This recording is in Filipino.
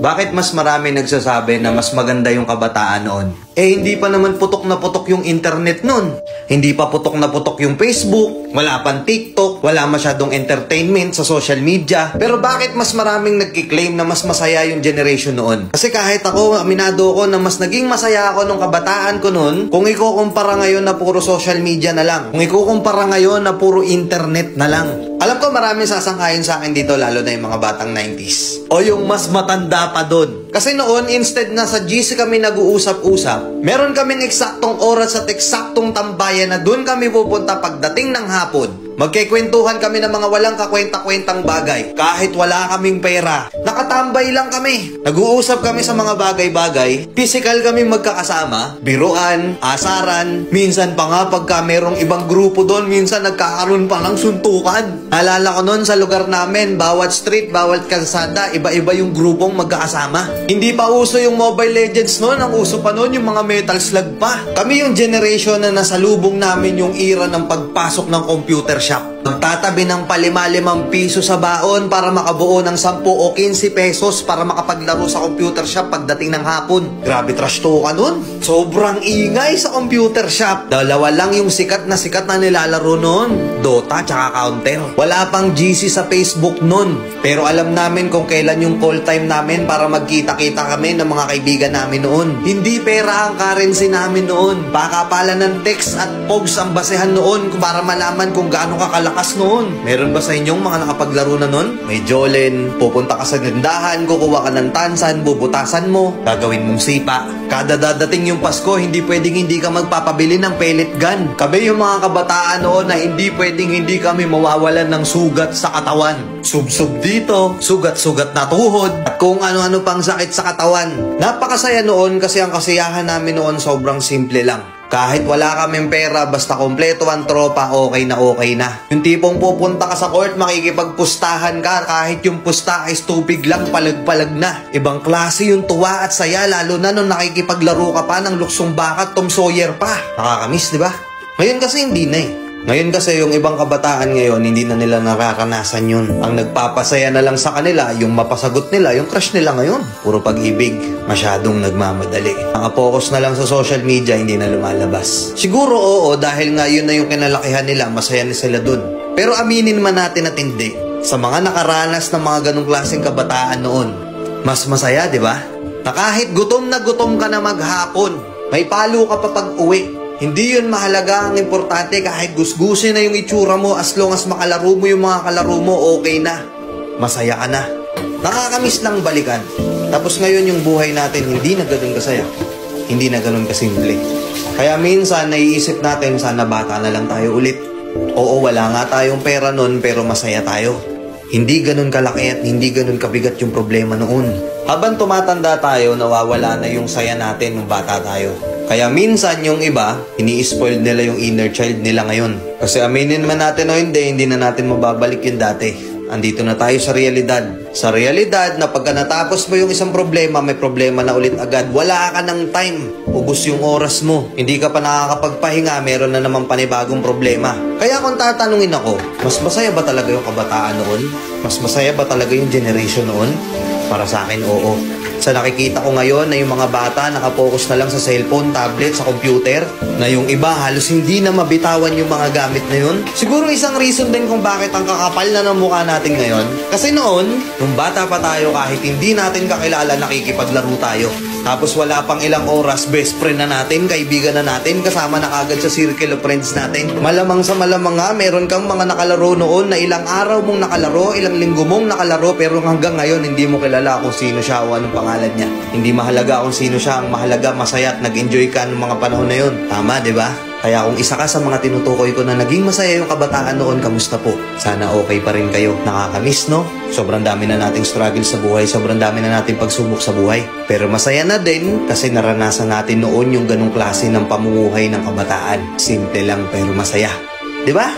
Bakit mas marami nagsasabi na mas maganda yung kabataan noon? Eh hindi pa naman putok na putok yung internet noon. Hindi pa putok na putok yung Facebook, wala pang TikTok, wala masyadong entertainment sa social media. Pero bakit mas maraming nagkiklaim na mas masaya yung generation noon? Kasi kahit ako, aminado ko na mas naging masaya ako nung kabataan ko noon kung ikukumpara ngayon na puro social media na lang. Kung ikukumpara ngayon na puro internet na lang. Alam ko maraming sasangkayin sa akin dito, lalo na yung mga batang 90s. O yung mas matanda pa doon. Kasi noon, instead na sa GC kami nag-uusap-usap, meron kaming eksaktong oras at eksaktong tambayan na doon kami pupunta pagdating ng hapon. Magkikwentuhan kami ng mga walang kakwenta-kwentang bagay. Kahit wala kaming pera, nakatambay lang kami. Nag-uusap kami sa mga bagay-bagay. Physical kami magkakasama. Biruan, asaran. Minsan pa nga pagka merong ibang grupo doon, minsan nagkakaroon pa ng suntukan. Naalala ko noon sa lugar namin, bawat street, bawat kalsada, iba-iba yung grupong magkakasama. Hindi pa uso yung Mobile Legends noon. Ang uso pa noon yung mga Metal Slug pa. Kami yung generation na nasalubong namin yung era ng pagpasok ng computer shop. Magtatabi ng ₱5 piso sa baon para makabuo ng 10 o 15 pesos para makapaglaro sa computer shop pagdating ng hapon. Grabe trash talk nun. Sobrang ingay sa computer shop. Dalawa lang yung sikat na nilalaro nun. Dota tsaka Counter. Wala pang GC sa Facebook nun. Pero alam namin kung kailan yung call time namin para magkita-kita kami ng mga kaibigan namin noon. Hindi pera ang currency namin noon. Pakapalan ng text at pogs ang basehan noon para malaman kung gaano kakalakas noon. Meron ba sa inyong mga nakapaglaro na noon? May Jolen, pupunta ka sa gandahan, kukuha ka ng tansan, bubutasan mo, gagawin mong sipa. Kada dadating yung Pasko, hindi pwedeng hindi ka magpapabili ng pellet gun. Kami yung mga kabataan noon na hindi pwedeng hindi kami mawawalan ng sugat sa katawan. Sub-sub dito, sugat-sugat na tuhod, at kung ano-ano pang sakit sa katawan. Napakasaya noon kasi ang kasiyahan namin noon sobrang simple lang. Kahit wala kaming pera, basta kompleto ang tropa, okay na okay na. Yung tipong pupunta ka sa court, makikipagpustahan ka, kahit yung pusta ay tubig lang, palag-palag na. Ibang klase yung tuwa at saya, lalo na nung nakikipaglaro ka pa ng luksong baka at Tom Sawyer pa. Nakakamiss, di ba? Ngayon kasi hindi na eh. Ngayon kasi yung ibang kabataan ngayon, hindi na nila nakakanasan yun. Ang nagpapasaya na lang sa kanila, yung mapasagot nila, yung crush nila ngayon. Puro pag-ibig, masyadong nagmamadali. Nakapokus na lang sa social media, hindi na lumalabas. Siguro oo, dahil nga yun na yung kinalakihan nila, masaya na sila dun. Pero aminin man natin at hindi, sa mga nakaranas ng mga ganong klaseng kabataan noon, mas masaya, di ba? Na kahit gutom na gutom ka na maghapon, may palo ka pa pag-uwi. Hindi yun mahalaga, ang importante kahit gusgusin na yung itsura mo, as long as makalaro mo yung mga kalaro mo, okay na. Masaya ka na. Nakakamiss lang balikan. Tapos ngayon yung buhay natin, hindi na ganun kasaya. Hindi na ganun kasimple. Kaya minsan, naiisip natin, sana bata na lang tayo ulit. Oo, wala nga tayong pera nun, pero masaya tayo. Hindi ganun kalaki at hindi ganun kabigat yung problema noon. Habang tumatanda tayo, nawawala na yung saya natin nung bata tayo. Kaya minsan yung iba, ini-spoil nila yung inner child nila ngayon. Kasi aminin man natin o hindi na natin mababalik yung dati. Andito na tayo sa realidad. Sa realidad na pagka natapos mo yung isang problema, may problema na ulit agad. Wala ka ng time. Ubus yung oras mo. Hindi ka pa nakakapagpahinga, meron na naman panibagong problema. Kaya kung tatanungin ako, mas masaya ba talaga yung kabataan noon? Mas masaya ba talaga yung generation noon? Para sa akin, oo. Sa nakikita ko ngayon na yung mga bata nakapokus na lang sa cellphone, tablet, sa computer, na yung iba halos hindi na mabitawan yung mga gamit na yun. Siguro isang reason din kung bakit ang kakapal na ng mukha natin ngayon. Kasi noon, nung bata pa tayo, kahit hindi natin kakilala, nakikipaglaro tayo. Tapos wala pang ilang oras, best friend na natin, kaibigan na natin, kasama na kagad sa circle of friends natin. Malamang sa malamang nga, meron kang mga nakalaro noon na ilang araw mong nakalaro, ilang linggo mong nakalaro, pero hanggang ngayon hindi mo kilala kung sino siya o anong pangalan niya. Hindi mahalaga kung sino siya, ang mahalaga masaya at nag-enjoy ka ng mga panahon na yun. Tama, di ba? Kaya kung isa ka sa mga tinutukoy ko na naging masaya yung kabataan noon, kamusta po? Sana okay pa rin kayo. Nakakamiss, no? Sobrang dami na nating struggle sa buhay, sobrang dami na nating pagsubok sa buhay. Pero masaya na din kasi naranasan natin noon yung ganong klase ng pamumuhay ng kabataan. Simple lang pero masaya. Di ba?